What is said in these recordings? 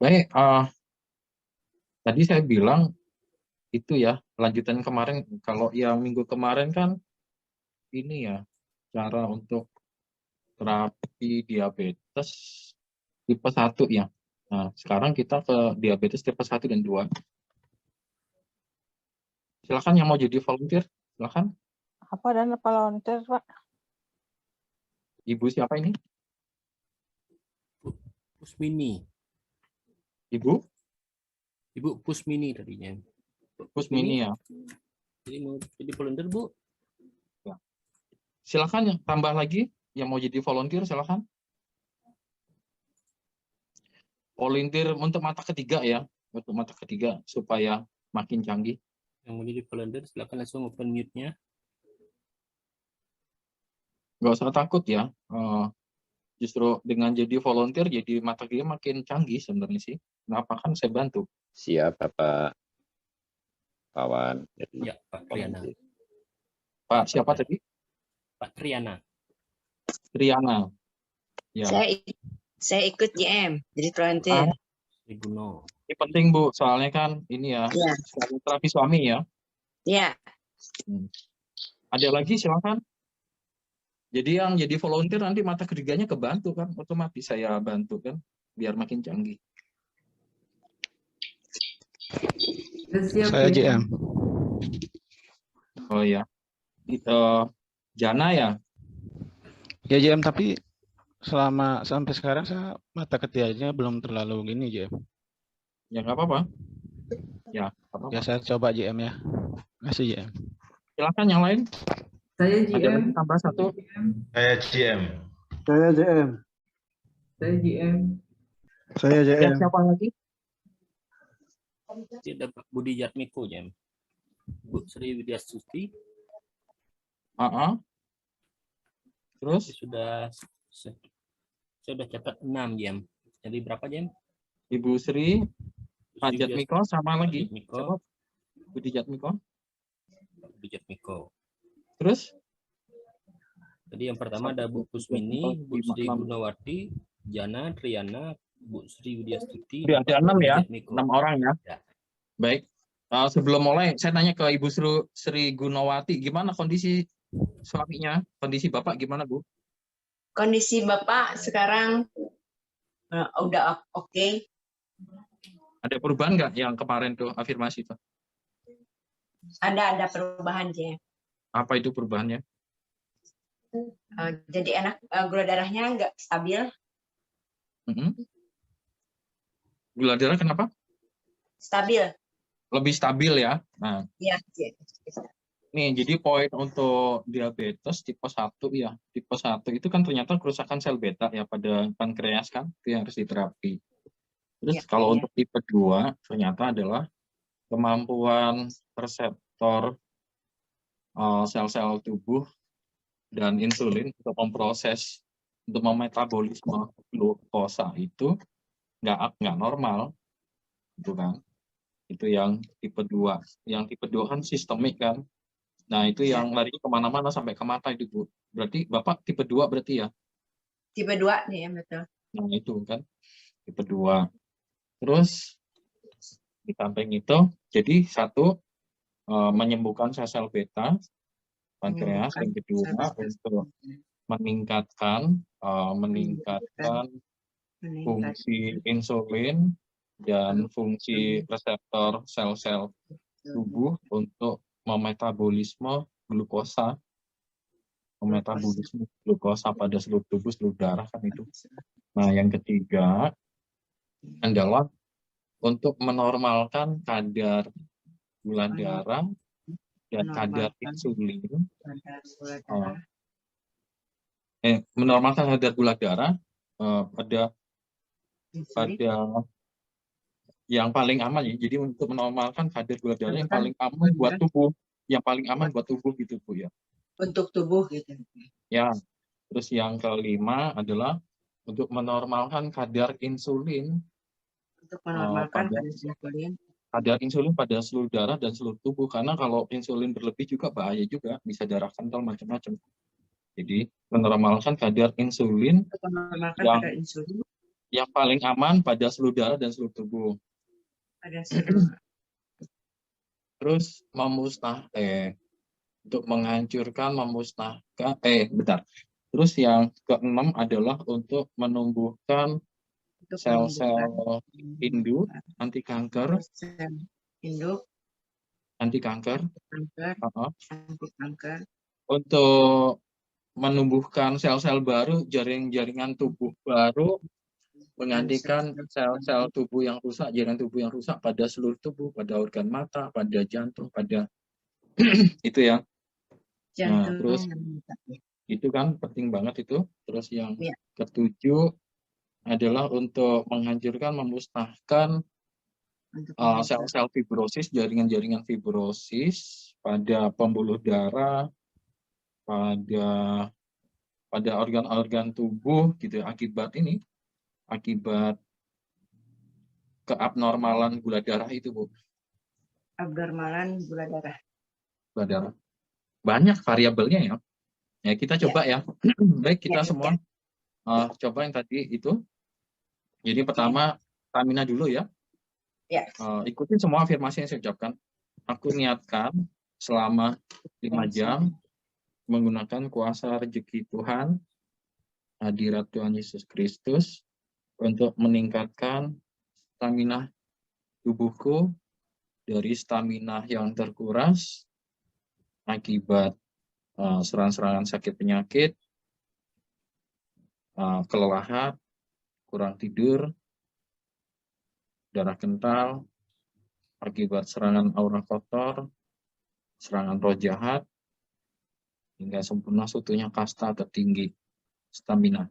Baik, tadi saya bilang itu ya, lanjutan kemarin, kalau yang minggu kemarin kan ini ya, cara untuk terapi diabetes tipe 1 ya. Nah, sekarang kita ke diabetes tipe 1 dan 2. Silakan yang mau jadi volunteer, silakan. Apa dan volunteer, Pak? Ibu siapa ini? Pusmini. Ibu? Ibu Pusmini tadinya. Pusmini ya. Jadi mau jadi volunteer, Bu? Ya. Silakan yang tambah lagi yang mau jadi volunteer, silakan. Volunteer untuk mata ketiga ya, untuk mata ketiga supaya makin canggih. Yang mau jadi volunteer silakan langsung open mute-nya. Nggak usah takut ya. Justru dengan jadi volunteer, jadi mata ketiga makin canggih sebenarnya sih. Kenapa, kan saya bantu. Siap, Bapak Pawan. Ya, Pak Triana. Pak siapa tadi? Pak Triana. Triana. Ya. Saya ikut JM, jadi volunteer. Ibu No. Ini penting Bu, soalnya kan ini ya, terapi suami ya. Ya. Ada lagi silakan. Jadi yang jadi volunteer nanti mata ketiganya kebantu kan, otomatis saya bantu kan, biar makin canggih. Saya JM. Oh ya, Jana ya. Ya JM, tapi sampai sekarang saya mata ketiganya belum terlalu gini JM. Ya nggak apa-apa. Ya, ya saya coba JM ya. Kasih JM. Silakan yang lain. Saya Ada JM. lagi tambah satu. Saya JM. Saya JM. Saya JM. Saya Ya, JM. siapa lagi? Tidak Pak Budi Jatmiko, JM. Bu Sri Widyasuti. Terus? Saya sudah catat 6, JM. Jadi berapa, JM? Ibu Sri, Pak Jatmiko, sama lagi. Jatmiko. Budi Jatmiko. Budi Jatmiko. Terus? Jadi yang pertama ada Bu Pusmini, Bu Sri Gunawati, Jana, Triana, Bu Sri Widyasuti. Ada 6 ya, 6 orang ya. Baik. Sebelum mulai, saya nanya ke Ibu Sri Gunawati, gimana kondisi suaminya? Kondisi Bapak gimana, Bu? Kondisi Bapak sekarang udah oke. Ada perubahan nggak yang kemarin tuh afirmasi itu? Ada perubahan, J. Apa itu perubahannya? Jadi gula darahnya nggak stabil. Gula darah kenapa? Stabil. Lebih stabil ya. Nah, ya. Nih, jadi poin untuk diabetes tipe 1 ya. Tipe 1 itu kan ternyata kerusakan sel beta ya pada pankreas kan, itu yang harus diterapi. Terus kalau untuk tipe 2 ternyata adalah kemampuan reseptor sel-sel tubuh dan insulin untuk memproses, untuk memetabolisme glukosa itu nggak normal, gitu kan. Itu yang tipe 2. Yang tipe 2 kan sistemik kan. Nah, itu yang larinya kemana-mana sampai ke mata itu, Bu. Berarti Bapak tipe 2 berarti ya? Tipe 2 nih ya, betul. Nah, itu kan tipe 2. Terus di samping itu, jadi 1 menyembuhkan sel-sel beta pankreas, yang kedua untuk meningkatkan fungsi insulin dan fungsi reseptor sel-sel tubuh untuk memetabolisme glukosa pada seluruh tubuh, seluruh darah kan itu. Nah, yang ketiga adalah untuk menormalkan kadar gula darah dan kadar insulin. Menormalkan kadar gula darah pada yang paling aman ya. Jadi untuk menormalkan kadar gula darah yang paling aman buat tubuh, gitu Bu ya. Untuk tubuh gitu. Ya. Terus yang kelima adalah untuk menormalkan kadar insulin. Untuk menormalkan kadar insulin pada seluruh darah dan seluruh tubuh, karena kalau insulin berlebih juga bahaya juga, bisa darah kental macam-macam. Jadi menormalkan kadar insulin yang paling aman pada seluruh darah dan seluruh tubuh. Pada seluruh. Terus untuk menghancurkan, memusnahkan, bentar. Terus yang keenam adalah untuk menumbuhkan Untuk sel-sel menumbuhkan induk anti kanker, sel induk anti kanker, anti kanker, untuk menumbuhkan sel-sel baru, jaringan tubuh baru, menggantikan sel-sel tubuh yang rusak, jaringan tubuh yang rusak pada seluruh tubuh, pada organ mata, pada jantung, pada itu ya. Nah, jantung terus dan mata. itu kan penting banget itu. Terus yang Ya. ketujuh adalah untuk menghancurkan, memusnahkan Untuk sel-sel fibrosis, jaringan-jaringan fibrosis pada pembuluh darah, pada organ-organ tubuh gitu akibat keabnormalan gula darah itu, Bu. abnormalan gula darah. Gula darah. Banyak variabelnya ya. Ya kita coba ya. Baik, kita semua coba yang tadi itu. Jadi pertama stamina dulu ya. Ya. Ikutin semua afirmasi yang saya ucapkan. Aku niatkan selama 5 jam menggunakan kuasa rezeki Tuhan, hadirat Tuhan Yesus Kristus untuk meningkatkan stamina tubuhku dari stamina yang terkuras akibat serangan-serangan sakit penyakit, kelelahan, kurang tidur, darah kental, akibat serangan aura kotor, serangan roh jahat, hingga sempurna seutuhnya kasta tertinggi, stamina.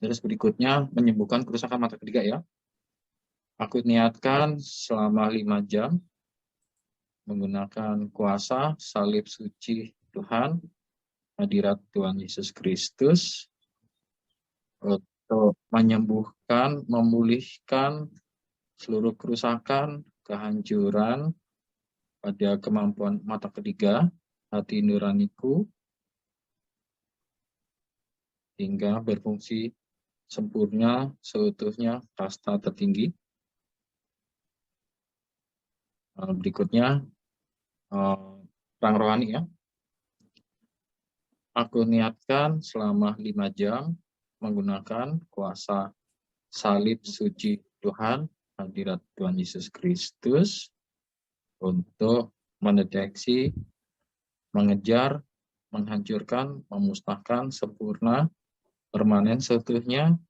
Terus berikutnya menyembuhkan kerusakan mata ketiga ya. Aku niatkan selama 5 jam menggunakan kuasa salib suci Tuhan, hadirat Tuhan Yesus Kristus untuk menyembuhkan, memulihkan seluruh kerusakan, kehancuran pada kemampuan mata ketiga, hati nuraniku, hingga berfungsi sempurna seutuhnya kasta tertinggi. Berikutnya perang rohani ya. Aku niatkan selama 5 jam menggunakan kuasa salib suci Tuhan, hadirat Tuhan Yesus Kristus untuk mendeteksi, mengejar, menghancurkan, memusnahkan sempurna, permanen seutuhnya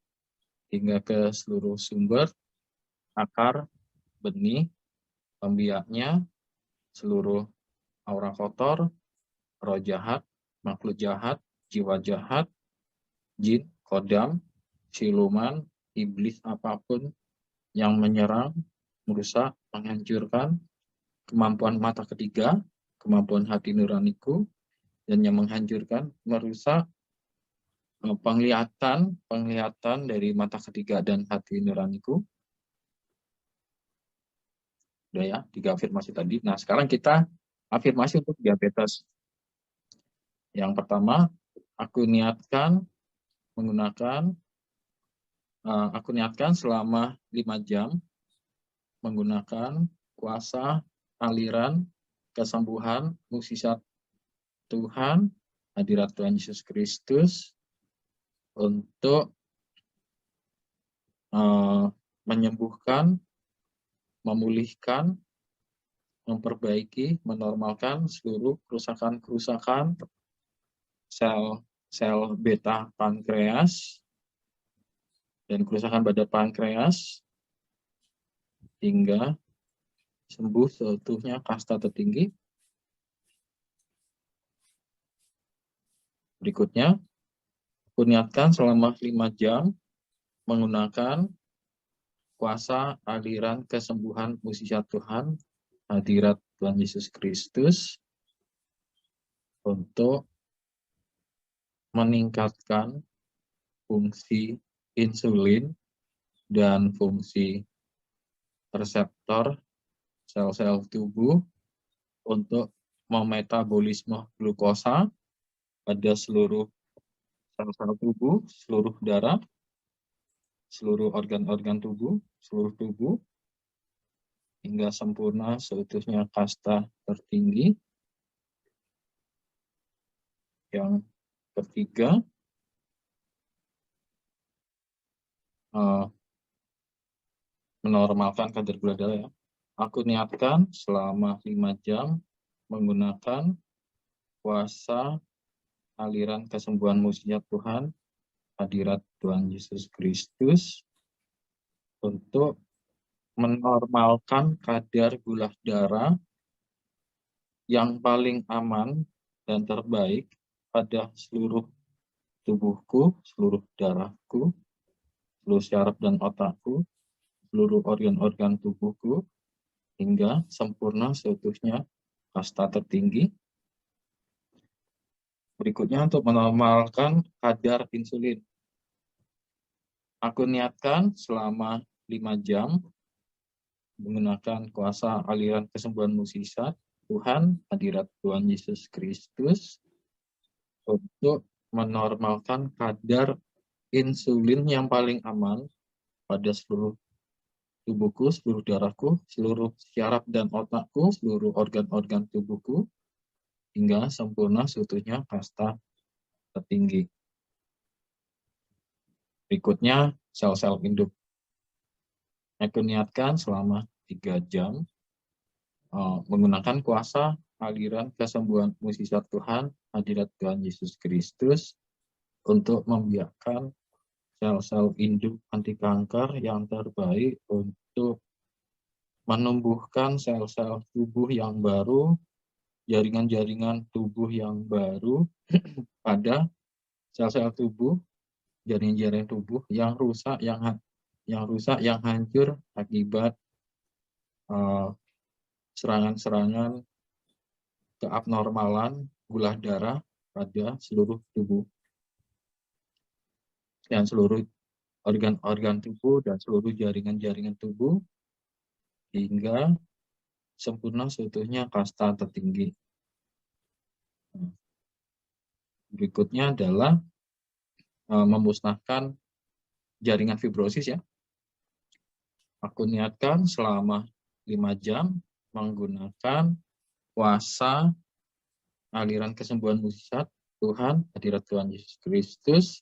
hingga ke seluruh sumber, akar, benih, pembiaknya, seluruh aura kotor, roh jahat, makhluk jahat, jiwa jahat, jin, kodam, siluman, iblis apapun yang menyerang, merusak, menghancurkan kemampuan mata ketiga, kemampuan hati nuraniku, dan yang menghancurkan, merusak penglihatan dari mata ketiga dan hati nuraniku. Udah ya, 3 afirmasi tadi. Nah, sekarang kita afirmasi untuk diabetes. Yang pertama, aku niatkan selama 5 jam menggunakan kuasa aliran kesembuhan mukjizat Tuhan, hadirat Tuhan Yesus Kristus untuk menyembuhkan, memulihkan, memperbaiki, menormalkan seluruh kerusakan-kerusakan sel beta pankreas dan kerusakan pada pankreas hingga sembuh seutuhnya kasta tertinggi. Berikutnya, aku niatkan selama 5 jam menggunakan kuasa aliran kesembuhan mukjizat Tuhan, hadirat Tuhan Yesus Kristus untuk meningkatkan fungsi insulin dan fungsi reseptor sel-sel tubuh untuk memetabolisme glukosa pada seluruh sel-sel tubuh, seluruh darah, seluruh organ-organ tubuh, seluruh tubuh, hingga sempurna seutuhnya kasta tertinggi. Yang ketiga, menormalkan kadar gula darah ya. Aku niatkan selama 5 jam menggunakan kuasa aliran kesembuhan mujizat Tuhan, hadirat Tuhan Yesus Kristus, untuk menormalkan kadar gula darah yang paling aman dan terbaik pada seluruh tubuhku, seluruh darahku, seluruh syaraf dan otakku, seluruh organ-organ tubuhku, hingga sempurna seutuhnya kasta tertinggi. Berikutnya untuk menormalkan kadar insulin. Aku niatkan selama 5 jam menggunakan kuasa aliran kesembuhan mukjizat Tuhan, hadirat Tuhan Yesus Kristus, untuk menormalkan kadar insulin yang paling aman pada seluruh tubuhku, seluruh darahku, seluruh syaraf dan otakku, seluruh organ-organ tubuhku, hingga sempurna seutuhnya kasta tertinggi. Berikutnya, sel-sel induk. Aku niatkan selama 3 jam menggunakan kuasa aliran kesembuhan mukjizat Tuhan, hadirat Tuhan Yesus Kristus, untuk membiarkan sel-sel induk anti kanker yang terbaik untuk menumbuhkan sel-sel tubuh yang baru, jaringan-jaringan tubuh yang baru pada sel-sel tubuh, jaringan-jaringan tubuh yang rusak, yang hancur akibat serangan-serangan keabnormalan gula darah pada seluruh tubuh dan seluruh organ-organ tubuh dan seluruh jaringan-jaringan tubuh, hingga sempurna seutuhnya kasta tertinggi. Berikutnya adalah memusnahkan jaringan fibrosis ya. Aku niatkan selama 5 jam menggunakan kuasa aliran kesembuhan mukjizat Tuhan, hadirat Tuhan Yesus Kristus,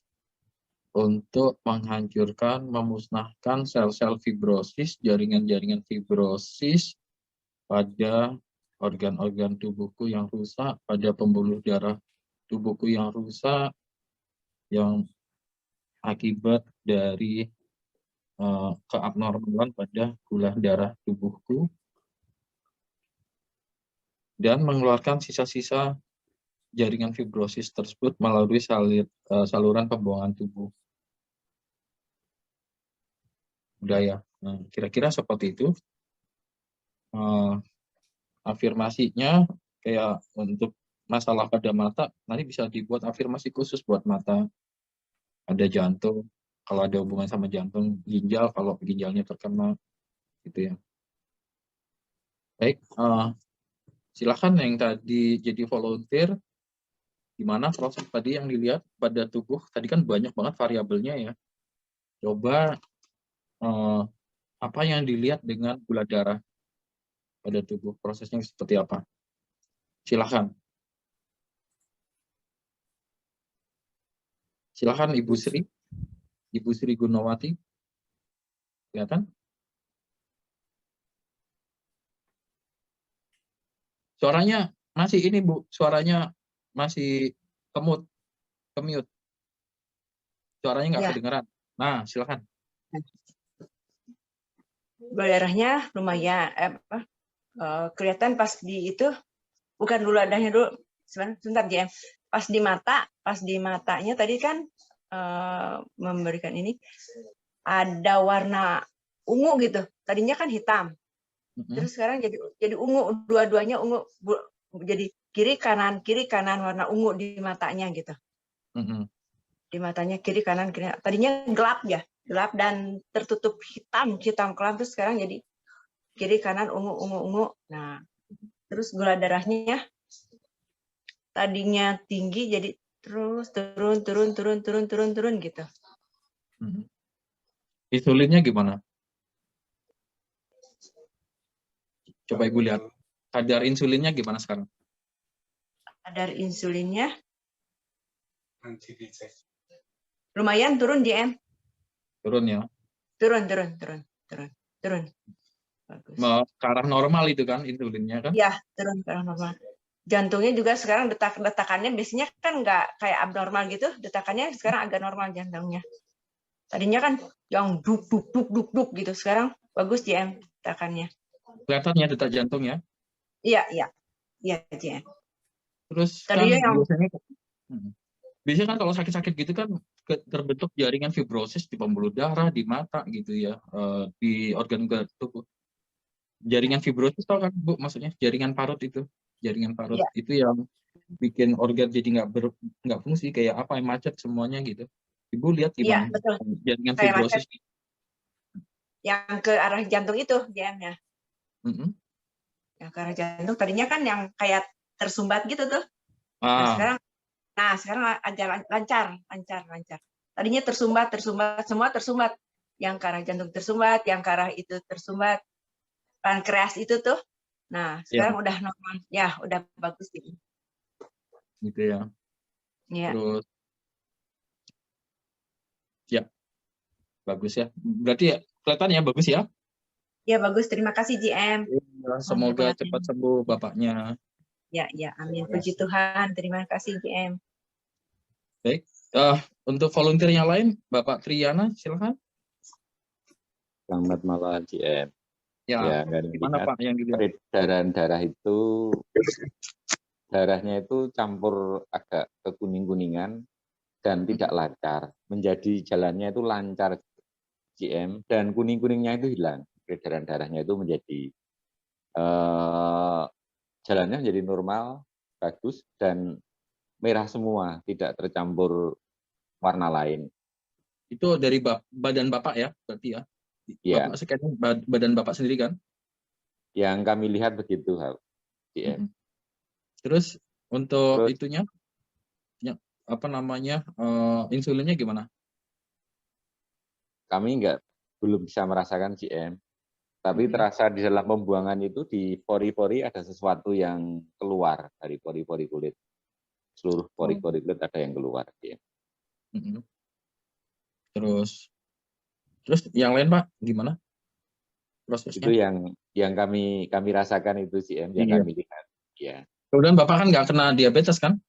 untuk menghancurkan, memusnahkan sel-sel fibrosis, jaringan-jaringan fibrosis pada organ-organ tubuhku yang rusak, pada pembuluh darah tubuhku yang rusak, yang akibat dari keabnormalan pada gula darah tubuhku, dan mengeluarkan sisa-sisa jaringan fibrosis tersebut melalui saluran pembuangan tubuh. Budaya. Nah, kira-kira seperti itu. Afirmasinya kayak untuk masalah pada mata, nanti bisa dibuat afirmasi khusus buat mata. Ada jantung, kalau ada hubungan sama jantung, ginjal, kalau ginjalnya terkena, gitu ya. Baik, silakan yang tadi jadi volunteer, gimana proses tadi yang dilihat pada tubuh? Tadi kan banyak banget variabelnya ya. Coba apa yang dilihat dengan gula darah pada tubuh, prosesnya seperti apa? Silakan. Silakan Ibu Sri Gunawati. Kelihatan? Suaranya masih ini Bu, suaranya masih kemute. Suaranya nggak kedengeran. Nah, silakan. Gula darahnya lumayan, kelihatan pas di itu, bukan gula darahnya dulu, sebentar JM. Pas di matanya tadi kan memberikan ini, ada warna ungu gitu. Tadinya kan hitam. Terus sekarang jadi ungu, dua-duanya ungu, jadi kiri kanan warna ungu di matanya gitu. Di matanya kiri kanan. Tadinya gelap dan tertutup hitam kelam, terus sekarang jadi kiri kanan ungu. Nah, terus gula darahnya tadinya tinggi jadi terus turun gitu. Insulinnya gimana? Coba Ibu lihat. Kadar insulinnya gimana sekarang? Kadar insulinnya lumayan turun JM. Turun ya? Turun. Bagus. Ke arah normal itu kan insulinnya kan? Ya, turun ke arah normal. Jantungnya juga sekarang detakannya biasanya kan nggak kayak abnormal gitu, detakannya sekarang agak normal jantungnya. Tadinya kan yang duk gitu, sekarang bagus JM detakannya. Kelihatan ya detak jantung ya? Iya JM. Terus Tadinya kan yang biasanya kan kalau sakit-sakit gitu kan terbentuk jaringan fibrosis di pembuluh darah, di mata gitu ya, di organ tubuh. Jaringan fibrosis tau kan Bu, maksudnya jaringan parut itu. Jaringan parut Iya. itu yang bikin organ jadi nggak fungsi, kayak apa yang macet semuanya gitu. Ibu lihat Iya, gimana? betul. Jaringan Kayak fibrosis. yang ke arah jantung itu JM-nya. Yang ke arah jantung tadinya kan yang kayak tersumbat gitu tuh. Nah, sekarang agak lancar. Tadinya tersumbat, semua tersumbat. Yang ke arah jantung tersumbat, yang ke arah itu tersumbat. Pankreas itu tuh. Nah, sekarang udah normal. Ya, udah bagus gitu. Gitu ya. Ya. Terus ya. Bagus ya. Berarti ya kelihatan ya bagus ya. Ya, bagus. Terima kasih JM. Semoga cepat sembuh Bapaknya. Ya, amin. Puji Tuhan. Terima kasih JM. Baik. Untuk volunteer yang lain, Bapak Triana, silakan. Selamat malam, GM. Ya, gimana Pak yang dilihat? Peredaran darah itu, darahnya itu campur agak kekuning-kuningan dan tidak lancar. Menjadi jalannya itu lancar, GM, dan kuning-kuningnya itu hilang. Peredaran darahnya itu menjadi, jalannya menjadi normal, bagus, dan merah semua, tidak tercampur warna lain. Itu dari badan Bapak ya, berarti ya? Ya. Badan Bapak sendiri kan? Yang kami lihat begitu, GM. Terus untuk itunya, apa namanya, insulinnya gimana? Kami belum bisa merasakan GM, tapi terasa di dalam pembuangan itu di pori-pori ada sesuatu yang keluar dari pori-pori kulit. Seluruh pori-pori kulit ada yang keluar. GM. Terus yang lain Pak, gimana prosesnya? Itu yang kami rasakan itu GM, yang kami lihat. Ya. Kemudian Bapak kan nggak kena diabetes kan?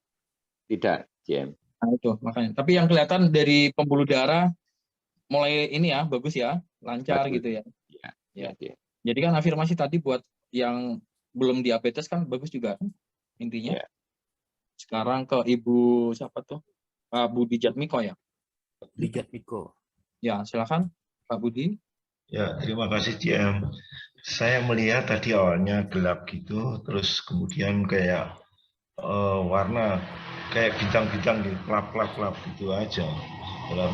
Tidak, GM. Nah itu makanya. Tapi yang kelihatan dari pembuluh darah mulai ini ya, bagus ya, lancar bagus. Gitu ya. Ya. Jadi kan afirmasi tadi buat yang belum diabetes kan bagus juga kan intinya. Ya. Sekarang ke Ibu siapa tuh? Pak Budi Jatmiko ya? Budi Jatmiko. Ya, silakan Pak Budi. Ya, terima kasih GM. Saya melihat tadi awalnya gelap gitu, terus kemudian kayak warna kayak bintang-bintang gitu, klap gitu aja. Dalam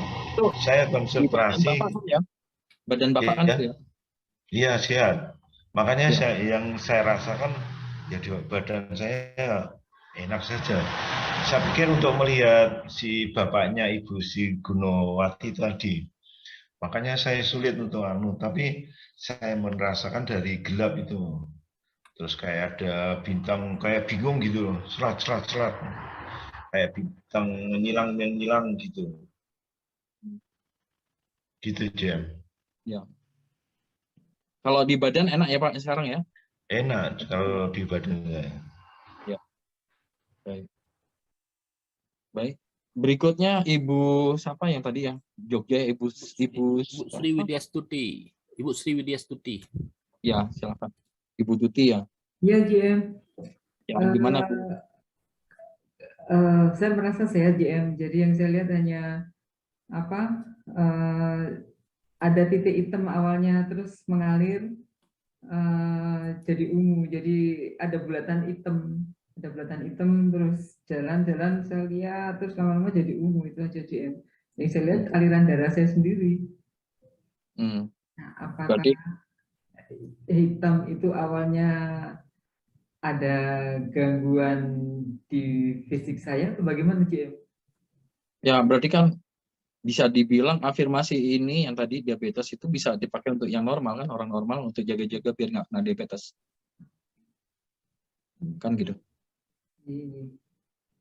saya konsentrasi. Badan Bapak kan itu ya? Iya, sehat. Makanya yang saya rasakan ya di badan saya enak saja. Saya pikir untuk melihat si bapaknya Ibu si Gunawati tadi, makanya saya sulit untuk tapi saya merasakan dari gelap itu. Terus kayak ada bintang, kayak bingung gitu, selat. Kayak bintang menyilang gitu. Gitu, Jam. Ya. Kalau di badan enak ya Pak sekarang ya? Enak kalau di badan saya. Ya. Baik. Berikutnya Ibu siapa yang tadi yang Jogja, Ibu Sri Widyastuti. Ibu Sri Widyastuti. Ya, silakan. Ibu Tuti ya. Iya, GM. Ya, gimana Bu? Saya merasa sehat, GM. Jadi yang saya lihat hanya ada titik hitam awalnya terus mengalir jadi ungu. Jadi ada bulatan hitam terus jalan saya lihat terus lama-lama jadi ungu. Itu aja GM. Yang saya lihat aliran darah saya sendiri. Nah, apakah hitam itu awalnya ada gangguan di fisik saya atau bagaimana GM? Ya berarti kan bisa dibilang afirmasi ini yang tadi diabetes itu bisa dipakai untuk yang normal kan, orang normal untuk jaga-jaga biar nggak kena diabetes. Kan gitu.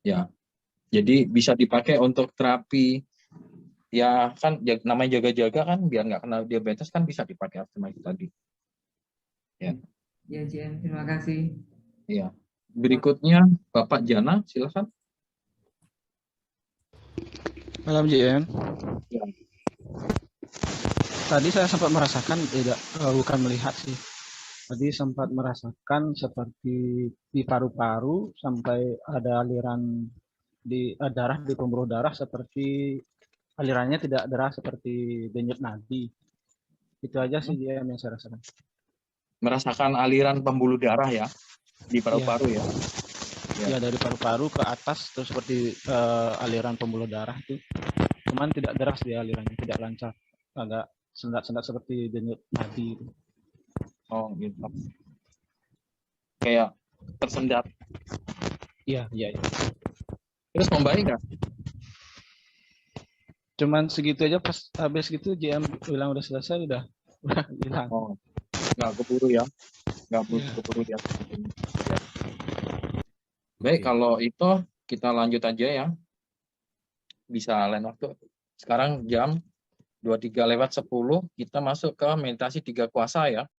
Ya. Jadi bisa dipakai untuk terapi. Ya kan namanya jaga-jaga kan biar nggak kena diabetes kan bisa dipakai afirmasi tadi. Ya. Ya, JM, terima kasih. Iya. Berikutnya Bapak Jana, silakan. Malam JM. Ya. Tadi saya sempat merasakan, bukan melihat sih. Tadi sempat merasakan seperti di paru-paru sampai ada aliran di darah di pembuluh darah, seperti alirannya tidak deras seperti denyut nadi. Itu aja sih JM yang saya rasakan. Merasakan aliran pembuluh darah ya di paru-paru ya. Ya, dari paru-paru ke atas terus seperti aliran pembuluh darah itu. Cuman tidak deras dia alirannya, tidak lancar. Agak sendat-sendat seperti denyut nadi. Oh gitu. Kayak tersendat. Iya. Terus membaik nggak? Cuman segitu aja, pas habis gitu JM bilang udah selesai, udah hilang. Oh, nggak keburu ya. Nggak keburu ya. Baik, kalau itu kita lanjut aja ya. Bisa lain waktu. Sekarang jam 23:10 kita masuk ke meditasi 3 kuasa ya.